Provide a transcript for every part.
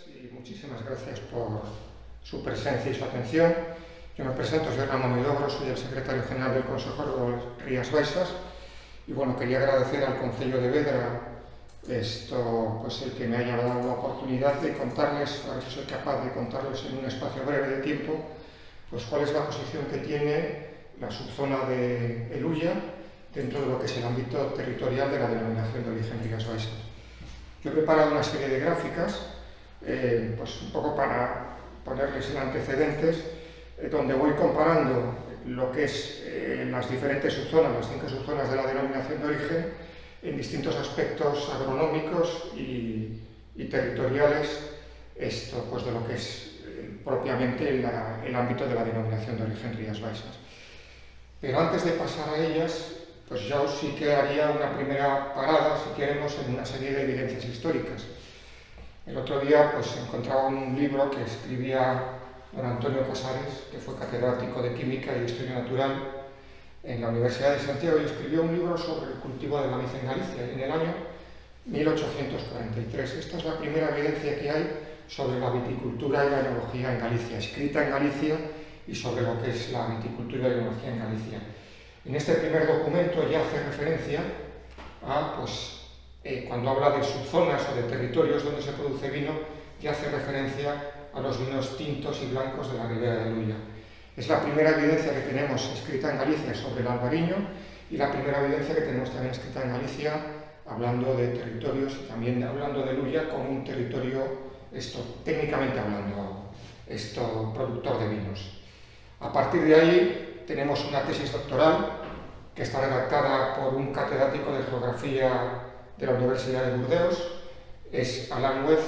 noches y muchísimas gracias por su presencia y su atención. Yo me presento, soy Ramón Huidobro, soy el secretario general del Consejo de Rías Baixas y bueno, quería agradecer al Concello de Vedra pues el que me haya dado la oportunidad de contarles, a ver si soy capaz de contarles en un espacio breve de tiempo, pues cuál es la posición que tiene la subzona de El Ulla dentro de lo que es el ámbito territorial de la denominación de origen Rías Baixas. Yo he preparado una serie de gráficas, pues un poco para ponerles en antecedentes, donde voy comparando lo que es las diferentes subzonas, las 5 subzonas de la denominación de origen, en distintos aspectos agronómicos y territoriales, pues de lo que es propiamente el ámbito de la denominación de origen Rías Baixas. Pero antes de pasar a ellas, pues yo sí que haría una primera parada, si queremos, en una serie de evidencias históricas. El otro día pues encontraba un libro que escribía don Antonio Casares, que fue catedrático de Química y Historia Natural en la Universidad de Santiago, y escribió un libro sobre el cultivo de maíz en Galicia, en el año 1843. Esta es la primera evidencia que hay sobre la viticultura y la enología en Galicia, escrita en Galicia, y sobre lo que es la viticultura y la enología en Galicia. En este primer documento ya hace referencia a, cuando habla de subzonas o de territorios donde se produce vino, ya hace referencia a los vinos tintos y blancos de la Ribera del Ulla. Es la primera evidencia que tenemos escrita en Galicia sobre el albariño y la primera evidencia que tenemos también escrita en Galicia hablando de territorios y también hablando del Ulla como un territorio, técnicamente hablando, productor de vinos. A partir de ahí tenemos una tesis doctoral que está redactada por un catedrático de geografía de la Universidad de Burdeos, es Alain Weth,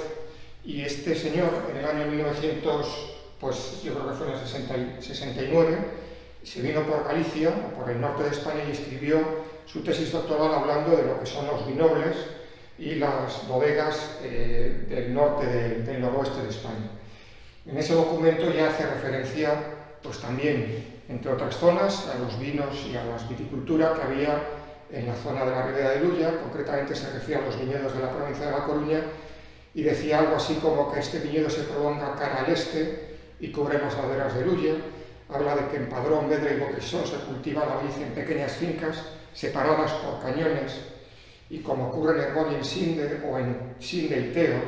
y este señor en el año 1900, pues yo creo que fue en el 69, se vino por Galicia, por el norte de España, y escribió su tesis doctoral hablando de lo que son los vinobles y las bodegas del norte, del noroeste de España. En ese documento ya hace referencia, pues también, entre otras zonas, a los vinos y a la viticultura que había en la zona de la Ribera del Ulla. Concretamente se refiere a los viñedos de la provincia de La Coruña, y decía algo así como que este viñedo se prolonga cara al este y cubre las laderas del Ulla. Habla de que en Padrón, Vedra y Boqueixón se cultiva la vid en pequeñas fincas separadas por cañones, y como ocurre en Herbón y en Sinde, o en Sinde y Teo,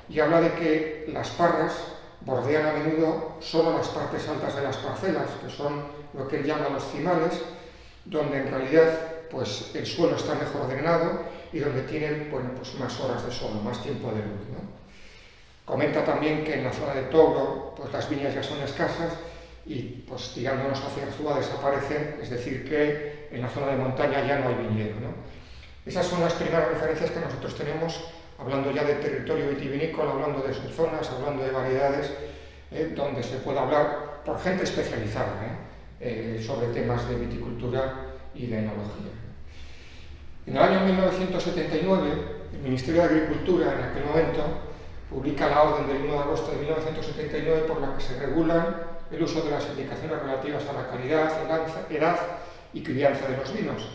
y habla de que las parras bordean a menudo solo las partes altas de las parcelas, que son lo que él llama los cimales, donde en realidad pues, el suelo está mejor drenado y donde tienen pues más horas de sol, más tiempo de luz, ¿no? Comenta también que en la zona de Touro pues las viñas ya son escasas y pues tirándonos hacia Arzúa desaparecen, es decir que en la zona de montaña ya no hay viñedo, ¿no? Esas son las primeras referencias que nosotros tenemos, hablando ya de territorio vitivinícola, hablando de subzonas, hablando de variedades, donde se puede hablar por gente especializada sobre temas de viticultura y de enología. En el año 1979, el Ministerio de Agricultura, en aquel momento, publica la orden del 1 de agosto de 1979 por la que se regulan el uso de las indicaciones relativas a la calidad, edad y crianza de los vinos.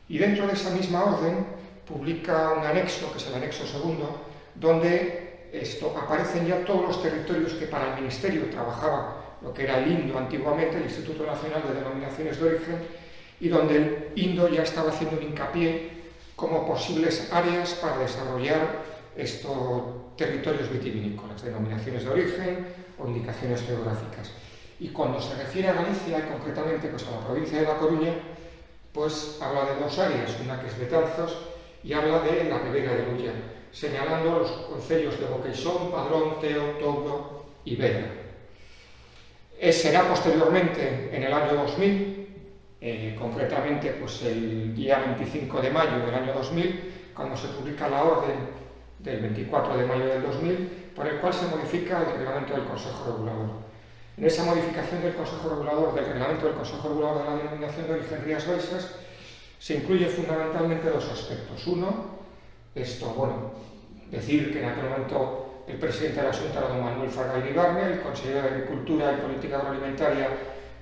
Y dentro de esa misma orden publica un anexo, que es el anexo segundo, donde aparecen ya todos los territorios que para el Ministerio trabajaba lo que era el INDO antiguamente, el Instituto Nacional de Denominaciones de Origen, y donde el INDO ya estaba haciendo un hincapié como posibles áreas para desarrollar estos territorios vitivinícolas, denominaciones de origen o indicaciones geográficas. Y cuando se refiere a Galicia, y concretamente pues, a la provincia de La Coruña, pues habla de 2 áreas, una que es Betanzos y habla de la Ribera del Ulla, señalando los concellos de Boqueixón, Padrón, Teo, Touro y Vedra. Será posteriormente, en el año 2000, concretamente pues, el día 25 de mayo del año 2000, cuando se publica la orden del 24 de mayo del 2000, por el cual se modifica el reglamento del Consejo Regulador. En esa modificación del Consejo Regulador, del reglamento del Consejo Regulador de la denominación de origen Rías Baixas, se incluye fundamentalmente 2 aspectos. Uno, decir que en aquel momento el presidente de la Junta era don Manuel Fraga Iribarne, el consejero de Agricultura y Política Agroalimentaria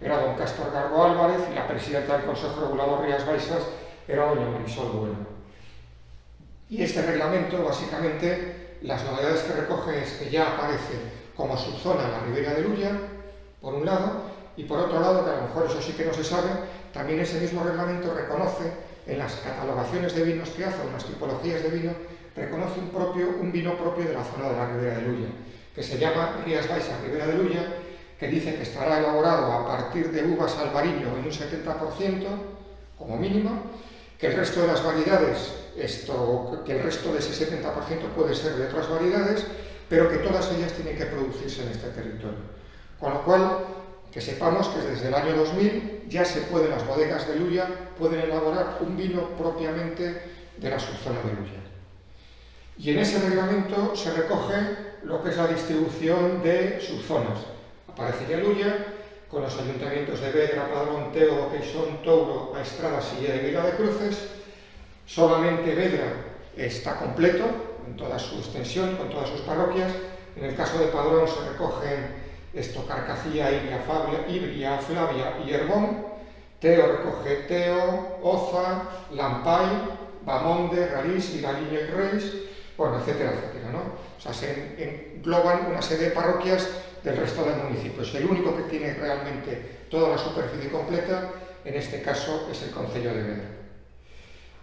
era don Cástor Gargo Álvarez y la presidenta del Consejo Regulador Rías Baixas era doña Marisol Bueno. Y este reglamento básicamente las novedades que recoge es que ya aparece como subzona la Ribera de Luya, por un lado, y por otro lado, que a lo mejor eso sí que no se sabe, también ese mismo reglamento reconoce en las catalogaciones de vinos que hace, unas tipologías de vino, reconoce un vino propio de la zona de la Ribera de Luya, que se llama Rías Baixas Ribera de Luya, que dice que estará elaborado a partir de uvas albariño en un 70%, como mínimo, que el resto de las variedades, que el resto de ese 70% puede ser de otras variedades, pero que todas ellas tienen que producirse en este territorio. Con lo cual, que sepamos que desde el año 2000 ya las bodegas de Luya pueden elaborar un vino propiamente de la subzona de Luya. Y en ese reglamento se recoge lo que es la distribución de subzonas. Aparece ya Luya, con los ayuntamientos de Vedra, Padrón, Teo, Queixón, Touro, Aestrada, Silla y Vila de Cruces. Solamente Vedra está completo en toda su extensión, con todas sus parroquias. En el caso de Padrón se recogen Carcacía, Ibria, Flavia y Herbón. Teo recoge Teo, Oza, Lampay, Bamonde, Rarís, Vilariño y Reis, bueno, etcétera, etcétera, ¿no? O sea, se engloban una serie de parroquias del resto del municipio. El único que tiene realmente toda la superficie completa, en este caso, es el concello de Vedra.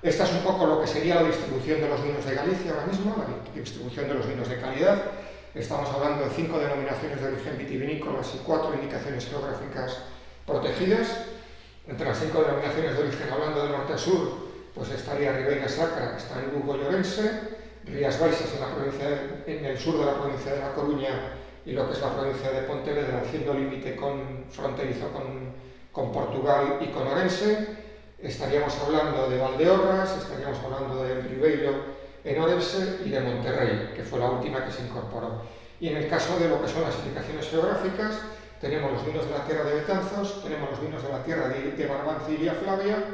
Esta es un poco lo que sería la distribución de los vinos de Galicia ahora mismo, la distribución de los vinos de calidad. Estamos hablando de 5 denominaciones de origen vitivinícolas y 4 indicaciones geográficas protegidas. Entre las 5 denominaciones de origen, hablando de norte a sur, pues estaría Ribeira Sacra, que está en Lugo y Ourense, Rías Baixas en el sur de la provincia de La Coruña y lo que es la provincia de Pontevedra, haciendo límite fronterizo con Portugal y con Ourense. Estaríamos hablando de Valdeorras, estaríamos hablando de Ribeiro en Ourense y de Monterrey, que fue la última que se incorporó. Y en el caso de lo que son las indicaciones geográficas, tenemos los vinos de la tierra de Betanzos, tenemos los vinos de la tierra de Barbanza y Vía Flavia,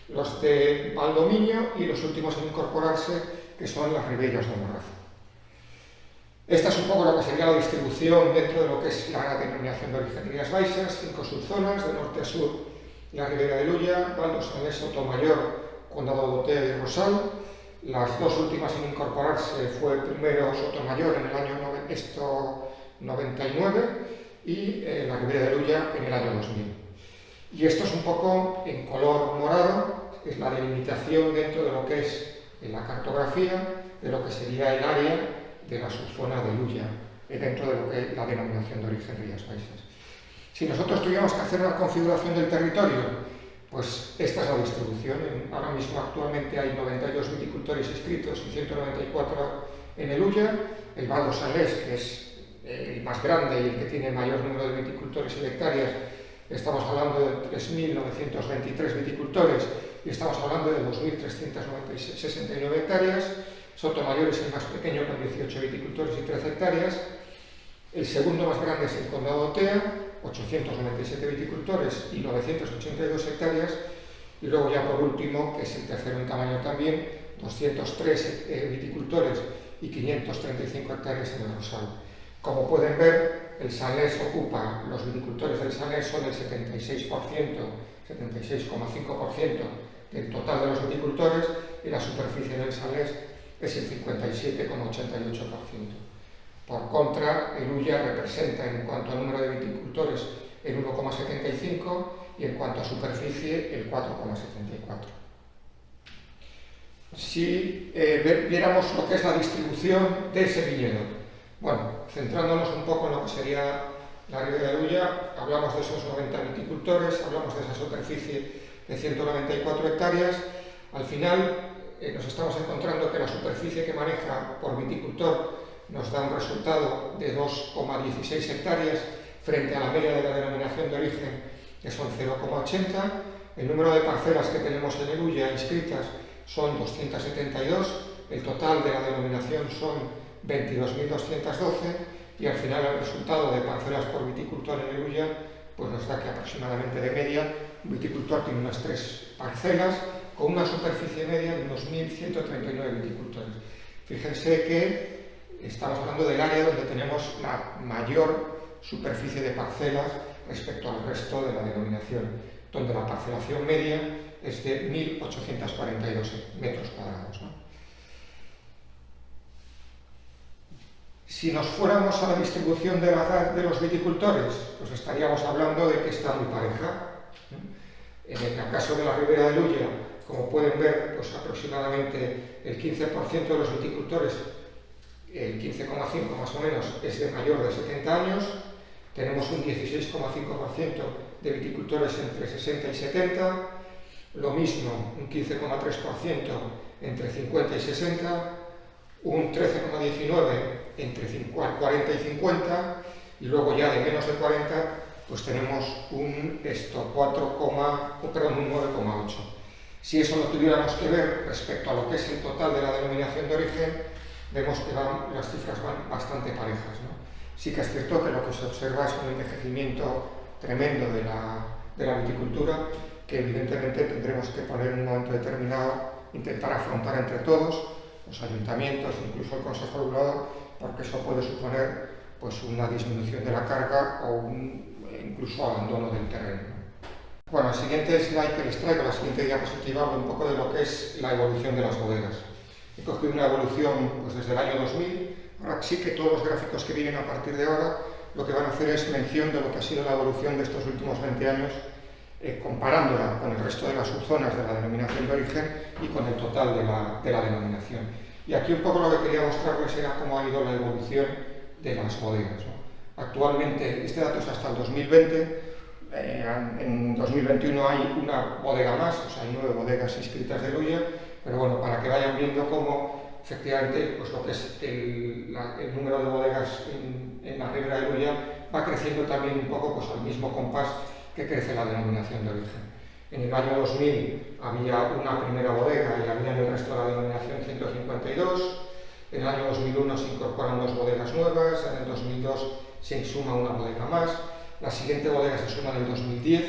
los de Valdomiño y los últimos en incorporarse, que son las Ribeiras de Morrazo. Esta es un poco lo que sería la distribución dentro de lo que es la denominación de origen Rías Baixas, 5 subzonas, de norte a sur, la Ribera de Luya, Valdo, Sanlés, Sotomayor, Condado de Oteo y Rosal. Las dos últimas en incorporarse fue primero Sotomayor en el año 99 y la Ribera de Luya en el año 2000. Y esto es un poco en color morado, es la delimitación dentro de lo que es la cartografía, de lo que sería el área de la subzona de Luya, dentro de lo que es la denominación de origen Rías Baixas. Si nosotros tuviéramos que hacer una configuración del territorio, pues esta es la distribución. Ahora mismo actualmente hay 92 viticultores inscritos y 194 en el Luya. El Valdo Sanlés, que es el más grande y el que tiene el mayor número de viticultores y de hectáreas, estamos hablando de 3.923 viticultores y estamos hablando de 2.369 hectáreas. Sotomayor es el más pequeño con 18 viticultores y 13 hectáreas. El segundo más grande es el Condado de Otea, 897 viticultores y 982 hectáreas. Y luego ya por último, que es el tercero en tamaño también, 203 viticultores y 535 hectáreas en el Rosal. Como pueden ver, el Sanlés ocupa, los viticultores del Sanlés son el 76%, 76,5% del total de los viticultores y la superficie del Sanlés es el 57,88%. Por contra, el Luya representa en cuanto a número de viticultores el 1,75 y en cuanto a superficie el 4,74. Si viéramos lo que es la distribución de ese viñedo, bueno, centrándonos un poco en lo que sería la Ribera de Luya, hablamos de esos 90 viticultores, hablamos de esa superficie de 194 hectáreas. Al final nos estamos encontrando que la superficie que maneja por viticultor nos da un resultado de 2,16 hectáreas frente a la media de la denominación de origen, que son 0,80. El número de parcelas que tenemos en el Luya inscritas son 272, el total de la denominación son 22.212 y al final el resultado de parcelas por viticultor en el Luya pues nos da que aproximadamente de media un viticultor tiene unas 3 parcelas con una superficie media de unos 1.139 viticultores. Fíjense que estamos hablando del área donde tenemos la mayor superficie de parcelas respecto al resto de la denominación, donde la parcelación media es de 1.842 metros cuadrados, ¿no? Si nos fuéramos a la distribución de la edad de los viticultores, pues estaríamos hablando de que está muy pareja. En el caso de la Ribera de Luya, como pueden ver, pues aproximadamente el 15% de los viticultores, el 15,5% más o menos, es de mayor de 70 años. Tenemos un 16,5% de viticultores entre 60 y 70, lo mismo, un 15,3% entre 50 y 60, un 13,19% entre 40 y 50, y luego ya de menos de 40, pues tenemos un 9,8. Si eso lo tuviéramos que ver respecto a lo que es el total de la denominación de origen, vemos que las cifras van bastante parejas, ¿no? Sí que es cierto que lo que se observa es un envejecimiento tremendo de la viticultura, que evidentemente tendremos que poner en un momento determinado, intentar afrontar entre todos, los ayuntamientos, incluso el Consejo Regulador, porque eso puede suponer pues, una disminución de la carga o incluso abandono del terreno. Bueno, el siguiente slide que les traigo, la siguiente diapositiva, habla un poco de lo que es la evolución de las bodegas. He cogido una evolución pues, desde el año 2000. Ahora sí que todos los gráficos que vienen a partir de ahora lo que van a hacer es mención de lo que ha sido la evolución de estos últimos 20 años, comparándola con el resto de las subzonas de la denominación de origen y con el total de la denominación. Y aquí un poco lo que quería mostrarles era cómo ha ido la evolución de las bodegas, ¿no? Actualmente, este dato es hasta el 2020, en 2021 hay una bodega más, o sea, hay 9 bodegas inscritas de Luya, pero bueno, para que vayan viendo cómo efectivamente pues lo que es el número de bodegas en la Ribera de Luya va creciendo también un poco pues, al mismo compás que crece la denominación de origen. En el año 2000 había una primera bodega y había en el resto de la denominación 152. En el año 2001 se incorporan 2 bodegas nuevas, en el 2002 se suma una bodega más. La siguiente bodega se suma en el 2010,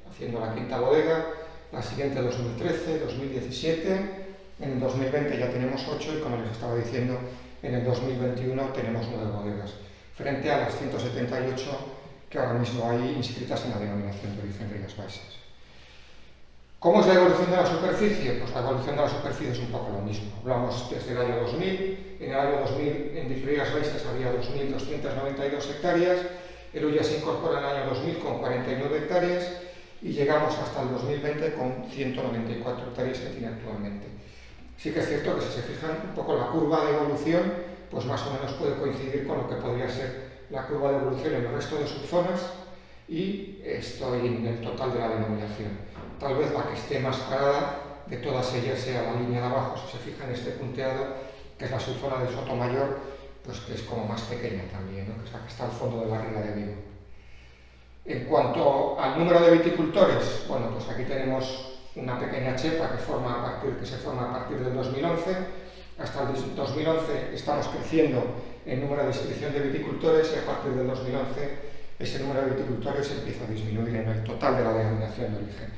haciendo la 5ª bodega. La siguiente 2013, 2017. En el 2020 ya tenemos 8 y, como les estaba diciendo, en el 2021 tenemos 9 bodegas, frente a las 178 que ahora mismo hay inscritas en la denominación de origen Rías Baixas. ¿Cómo es la evolución de la superficie? Pues la evolución de la superficie es un poco lo mismo. Hablamos desde el año 2000. En el año 2000 en Rías Baixas había 2.292 hectáreas. El Luya se incorpora en el año 2000 con 49 hectáreas y llegamos hasta el 2020 con 194 hectáreas que tiene actualmente. Sí que es cierto que si se fijan un poco la curva de evolución, pues más o menos puede coincidir con lo que podría ser la curva de evolución en el resto de subzonas y estoy en el total de la denominación. Tal vez la que esté más parada de todas ellas sea la línea de abajo, si se fijan en este punteado, que es la subzona de Sotomayor, pues que es como más pequeña también, ¿no? Que es la que está al fondo de la Ría de Vigo. En cuanto al número de viticultores, bueno, pues aquí tenemos una pequeña chepa que se forma a partir del 2011. Hasta el 2011 estamos creciendo en número de inscripción de viticultores y a partir del 2011 ese número de viticultores empieza a disminuir en el total de la denominación de origen.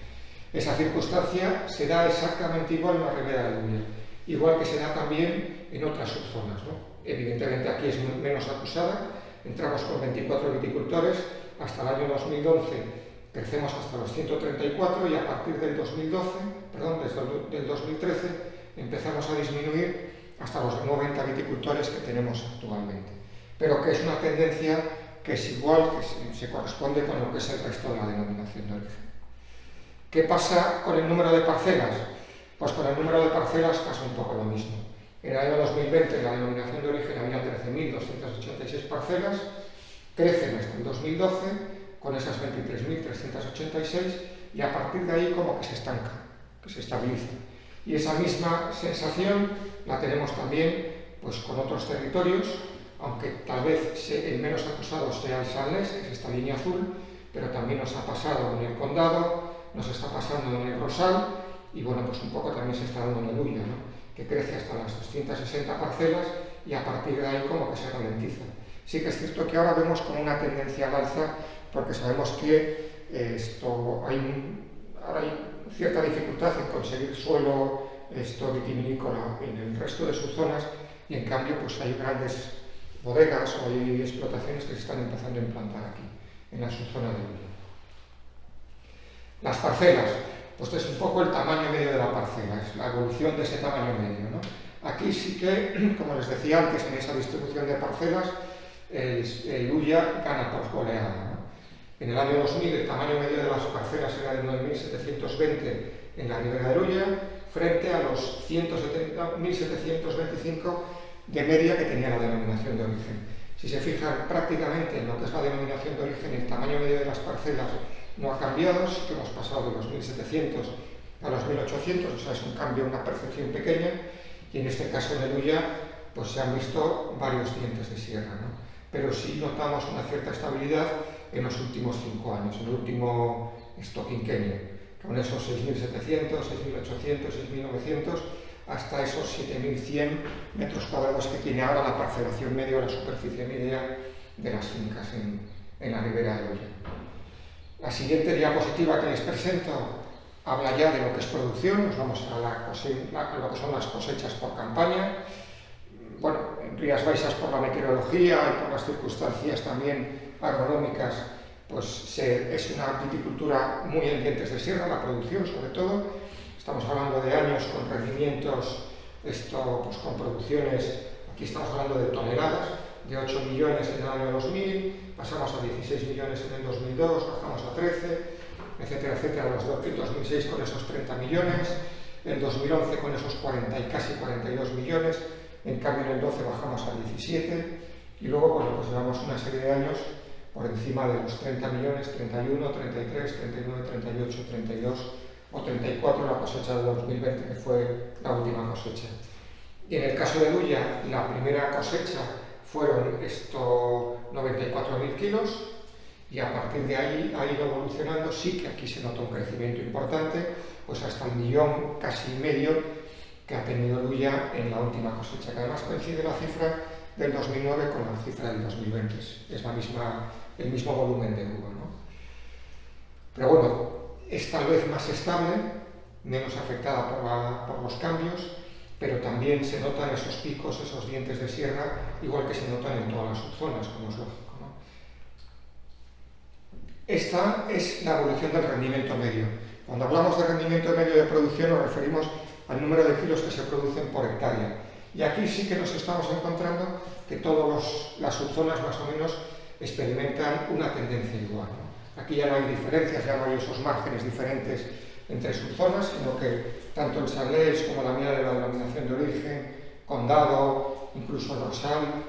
Esa circunstancia se da exactamente igual en la Ribera de Luya, igual que se da también en otras subzonas, ¿no? Evidentemente aquí es menos acusada, entramos con 24 viticultores, hasta el año 2011 crecemos hasta los 134 y a partir del 2013 empezamos a disminuir hasta los 90 viticultores que tenemos actualmente. Pero que es una tendencia que es igual, que se corresponde con lo que es el resto de la denominación de origen. ¿Qué pasa con el número de parcelas? Pues con el número de parcelas pasa un poco lo mismo. En el año 2020 la denominación de origen había 13.286 parcelas, crecen hasta el 2012 con esas 23.386 y a partir de ahí como que se estanca, que se estabiliza. Y esa misma sensación la tenemos también pues, con otros territorios, aunque tal vez el menos acusado sea el Salnés, que es esta línea azul, pero también nos ha pasado en el Condado, nos está pasando en el Rosal y bueno, pues un poco también se está dando en el Luya, ¿no? Que crece hasta las 260 parcelas y a partir de ahí como que se ralentiza. Sí que es cierto que ahora vemos como una tendencia al alza porque sabemos que ahora hay cierta dificultad en conseguir suelo vitivinícola en el resto de sus zonas y en cambio pues hay grandes bodegas o hay explotaciones que se están empezando a implantar aquí, en la subzona de Luya. Las parcelas, pues es un poco el tamaño medio de la parcela, es la evolución de ese tamaño medio, ¿no? Aquí sí que, como les decía antes, en esa distribución de parcelas, el Ulla gana por goleada, ¿no? En el año 2000 el tamaño medio de las parcelas era de 9.720 en la ribera del Ulla, frente a los 1.725 de media que tenía la denominación de origen. Si se fijan prácticamente en lo que es la denominación de origen, el tamaño medio de las parcelas no ha cambiado, sí que hemos pasado de los 1.700 a los 1.800, o sea, es un cambio, una percepción pequeña, y en este caso en el Ulla pues se han visto varios dientes de sierra, ¿no? Pero sí notamos una cierta estabilidad en los últimos 5 años, en el último quinquenio, con esos 6.700, 6.800, 6.900, hasta esos 7.100 metros cuadrados que tiene ahora la parcelación media o la superficie media de las fincas en la ribera del Ulla. La siguiente diapositiva que les presento habla ya de lo que es producción. Nos vamos a lo que son las cosechas por campaña. Bueno, en Rías Baixas, por la meteorología y por las circunstancias también agronómicas, pues es una viticultura muy en dientes de sierra, la producción sobre todo. Estamos hablando de años con rendimientos, pues con producciones, aquí estamos hablando de toneladas, de 8 millones en el año 2000, pasamos a 16 millones en el 2002, bajamos a 13, etcétera, etcétera, en 2006 con esos 30 millones, en 2011 con esos 40 y casi 42 millones, en cambio en el 12 bajamos a 17, y luego, bueno, pues llevamos una serie de años por encima de los 30 millones, 31, 33, 39, 38, 32 o 34 la cosecha de 2020, que fue la última cosecha. Y en el caso de Ulla, la primera cosecha fueron 94.000 kilos, y a partir de ahí ha ido evolucionando. Sí que aquí se nota un crecimiento importante, pues hasta 1 millón, casi medio, que ha tenido Ulla en la última cosecha, que además coincide la cifra del 2009 con la cifra del 2020, es el mismo volumen de uva, ¿no? Pero bueno, es tal vez más estable, menos afectada por los cambios, pero también se notan esos picos, esos dientes de sierra, igual que se notan en todas las subzonas, como es lógico, ¿no? Esta es la evolución del rendimiento medio. Cuando hablamos de rendimiento medio de producción nos referimos al número de kilos que se producen por hectárea. Y aquí sí que nos estamos encontrando que todas las subzonas más o menos experimentan una tendencia igual, ¿no? Aquí ya no hay diferencias, ya no hay esos márgenes diferentes entre subzonas, sino que tanto el Sanlés como la mía de la denominación de origen, Condado, incluso el Rosal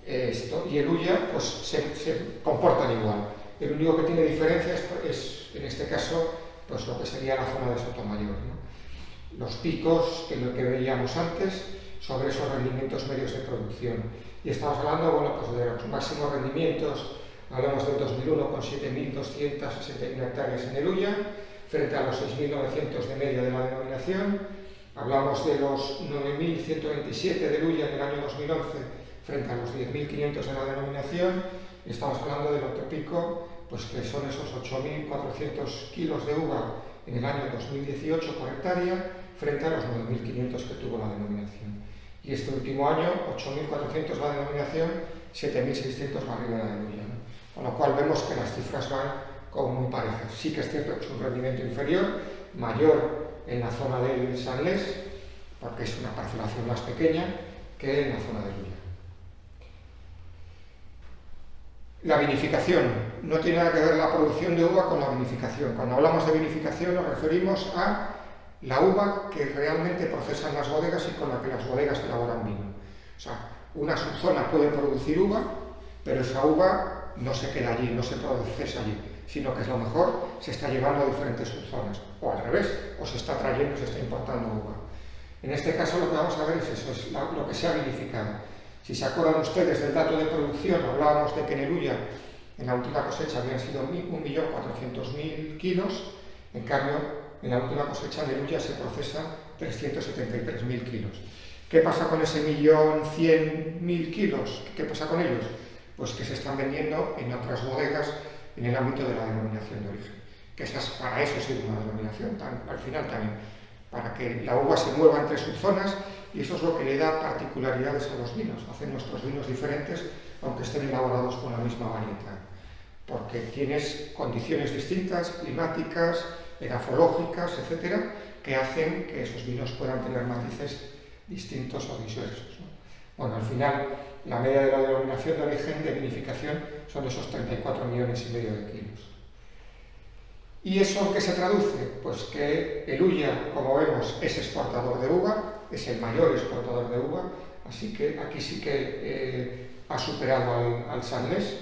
y el Ulla, pues se comportan igual. El único que tiene diferencias es, en este caso, pues lo que sería la zona de Sotomayor, ¿no? Los picos, que es lo que veíamos antes, sobre esos rendimientos medios de producción. Y estamos hablando, bueno, pues de los máximos rendimientos. Hablamos del 2001 con 7.261 hectáreas en el Ulla, frente a los 6.900 de media de la denominación. Hablamos de los 9.127 del Ulla en el año 2011, frente a los 10.500 de la denominación. Y estamos hablando del otro pico, pues que son esos 8.400 kilos de uva en el año 2018 por hectárea, frente a los 9.500 que tuvo la denominación. Y este último año, 8.400 la denominación, 7.600 la ribera del Ulla, ¿no? Con lo cual vemos que las cifras van como muy parejas. Sí que es cierto que es un rendimiento inferior, mayor en la zona del Sanlés, porque es una parcelación más pequeña que en la zona del Ulla. La vinificación. No tiene nada que ver la producción de uva con la vinificación. Cuando hablamos de vinificación nos referimos a la uva que realmente procesan las bodegas y con la que las bodegas elaboran vino. O sea, una subzona puede producir uva, pero esa uva no se queda allí, no se procesa allí, sino que a lo mejor se está llevando a diferentes subzonas, o al revés, o se está trayendo, se está importando uva. En este caso lo que vamos a ver es eso, es lo que se ha vinificado. Si se acuerdan ustedes del dato de producción, hablábamos de que en el Ulla, en la última cosecha, habían sido 1.400.000 kilos, en cambio, en la última cosecha del Ulla se procesan 373.000 kilos. ¿Qué pasa con ese 1.100.000 kilos? ¿Qué pasa con ellos? Pues que se están vendiendo en otras bodegas en el ámbito de la denominación de origen. Que para eso sirve una denominación, al final también, para que la uva se mueva entre subzonas, y eso es lo que le da particularidades a los vinos. Hacen nuestros vinos diferentes, aunque estén elaborados con la misma variedad. Porque tienes condiciones distintas, climáticas, edafológicas, etcétera, que hacen que esos vinos puedan tener matices distintos o diversos, ¿no? Bueno, al final, la media de la denominación de origen de vinificación son esos 34,5 millones de kilos. ¿Y eso en qué se traduce? Pues que el Ulla, como vemos, es exportador de uva, es el mayor exportador de uva, así que aquí sí que ha superado al Sanlés.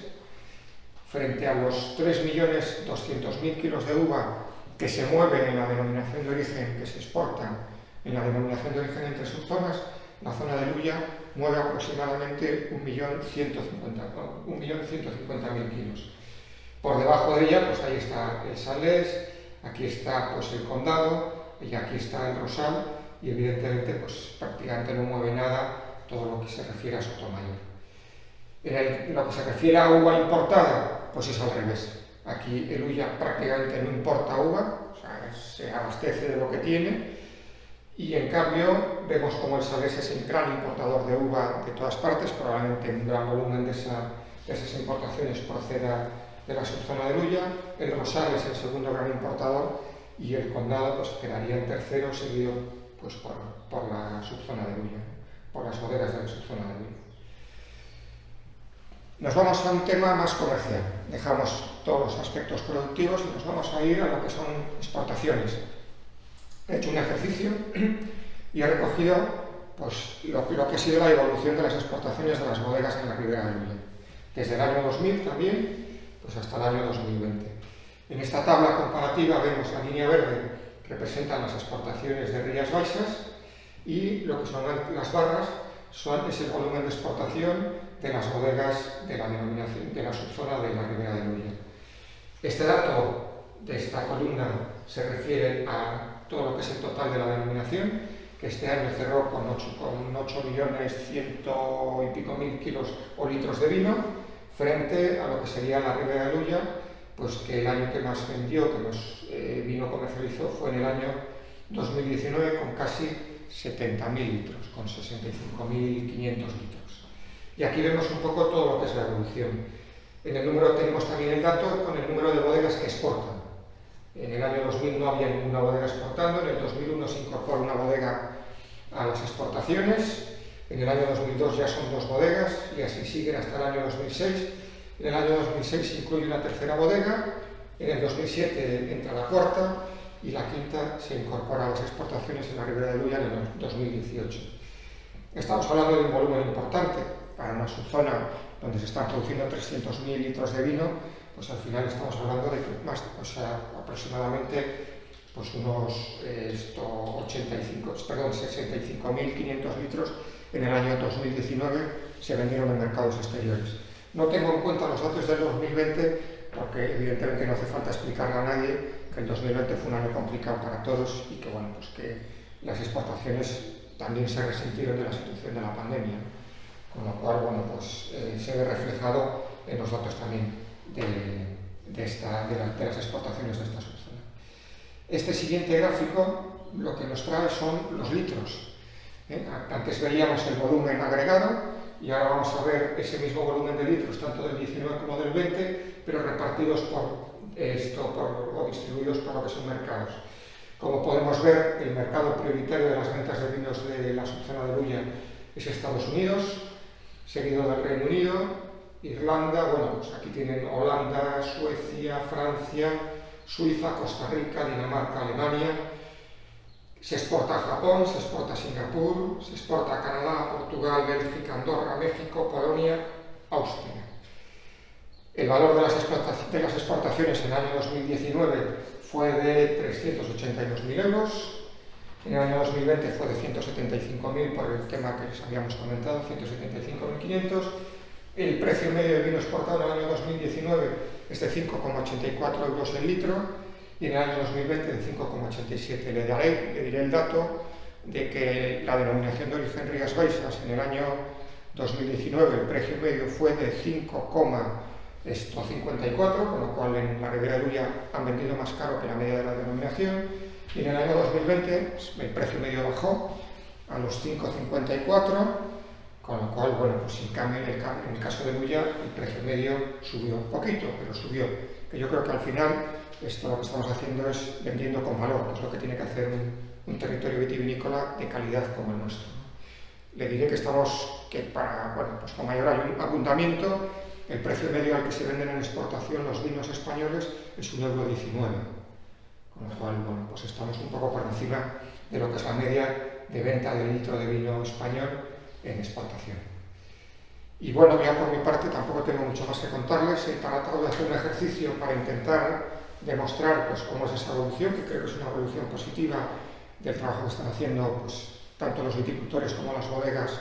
Frente a los 3.200.000 kilos de uva que se mueven en la denominación de origen, que se exportan en la denominación de origen entre subzonas, la zona del Ulla mueve aproximadamente 1.150.000 kilos. Por debajo de ella, pues ahí está el Sanlés, aquí está pues el Condado y aquí está el Rosal, y evidentemente pues prácticamente no mueve nada todo lo que se refiere a Sotomayor. En lo que se refiere a uva importada, pues es al revés. Aquí el Ulla prácticamente no importa uva, o sea, se abastece de lo que tiene, y en cambio vemos como el Sanlés es el gran importador de uva de todas partes, probablemente un gran volumen de esas importaciones proceda de la subzona del Ulla, el Rosal es el segundo gran importador y el Condado pues quedaría en tercero, seguido pues, por la subzona del Ulla, por las bodegas de la subzona del Ulla. Nos vamos a un tema más comercial, dejamos todos los aspectos productivos y nos vamos a ir a lo que son exportaciones. He hecho un ejercicio y he recogido pues, lo que ha sido la evolución de las exportaciones de las bodegas en la Ribera del Ulla, desde el año 2000 también pues hasta el año 2020. En esta tabla comparativa vemos la línea verde que representa las exportaciones de Rías Baixas y lo que son las barras es el volumen de exportación de las bodegas de la denominación de la subzona de la Ribera del Ulla. Este dato de esta columna se refiere a todo lo que es el total de la denominación, que este año cerró con 8.100.000 y pico kilos o litros de vino, frente a lo que sería la Ribera del Ulla, pues que el año que más vendió, que más vino comercializó, fue en el año 2019 con casi 70.000 litros, con 65.500 litros. Y aquí vemos un poco todo lo que es la evolución. En el número tenemos también el dato con el número de bodegas que exportan. En el año 2000 no había ninguna bodega exportando, en el 2001 se incorpora una bodega a las exportaciones, en el año 2002 ya son 2 bodegas y así siguen hasta el año 2006. En el año 2006 se incluye una tercera bodega, en el 2007 entra la cuarta y la quinta se incorpora a las exportaciones en la Ribera del Ulla en el 2018. Estamos hablando de un volumen importante para una subzona donde se están produciendo 300.000 litros de vino, pues al final estamos hablando de que más, o sea, aproximadamente pues unos 65.500 litros en el año 2019 se vendieron en mercados exteriores. No tengo en cuenta los datos del 2020 porque evidentemente no hace falta explicarle a nadie que el 2020 fue un año complicado para todos y que, bueno, pues que las exportaciones también se resintieron de la situación de la pandemia, con lo cual, bueno, pues se ve reflejado en los datos también de las exportaciones de esta subzona. Este siguiente gráfico lo que nos trae son los litros. Antes veíamos el volumen agregado y ahora vamos a ver ese mismo volumen de litros, tanto del 19 como del 20, pero repartidos o distribuidos por lo que son mercados. Como podemos ver, el mercado prioritario de las ventas de vinos de la subzona de Ulla es Estados Unidos, seguido del Reino Unido, Irlanda, bueno, pues aquí tienen Holanda, Suecia, Francia, Suiza, Costa Rica, Dinamarca, Alemania. Se exporta a Japón, se exporta a Singapur, se exporta a Canadá, Portugal, Bélgica, Andorra, México, Polonia, Austria. El valor de las exportaciones en el año 2019 fue de 382.000 euros, en el año 2020 fue de 175.000 por el tema que les habíamos comentado, 175.500. El precio medio del vino exportado en el año 2019 es de 5,84 euros el litro y en el año 2020 de 5,87. Le diré el dato de que la denominación de origen Rías Baixas en el año 2019 el precio medio fue de 5,54, con lo cual en la Ribera del Ulla han vendido más caro que la media de la denominación, y en el año 2020 pues, el precio medio bajó a los 5,54, con lo cual, bueno, pues en cambio en el caso de Ulla el precio medio subió un poquito, pero subió, que yo creo que al final esto lo que estamos haciendo es vendiendo con valor, que es lo que tiene que hacer un territorio vitivinícola de calidad como el nuestro. le diré que estamos, pues con mayor abundamiento, el precio medio al que se venden en exportación los vinos españoles es 1,19 €, con lo cual, pues estamos un poco por encima de lo que es la media de venta del litro de vino español en exportación. Y bueno, ya por mi parte tampoco tengo mucho más que contarles. He tratado de hacer un ejercicio para intentar demostrar pues, cómo es esa evolución, que creo que es una evolución positiva del trabajo que están haciendo pues, tanto los viticultores como las bodegas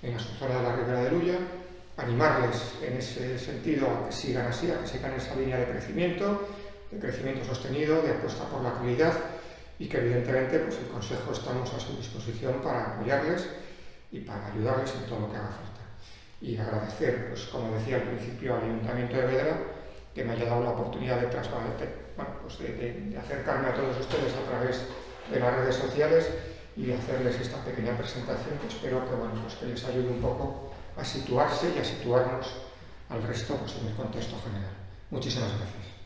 en la subzona de la Ribera de Luya, animarles en ese sentido a que sigan así, a que sigan esa línea de crecimiento sostenido, de apuesta por la calidad, y que evidentemente pues, el Consejo estamos a su disposición para apoyarles y para ayudarles en todo lo que haga falta. Y agradecer, pues, como decía al principio, al Ayuntamiento de Vedra que me haya dado la oportunidad de acercarme a todos ustedes a través de las redes sociales y de hacerles esta pequeña presentación que espero que, pues que les ayude un poco a situarse y a situarnos al resto pues, en el contexto general. Muchísimas gracias.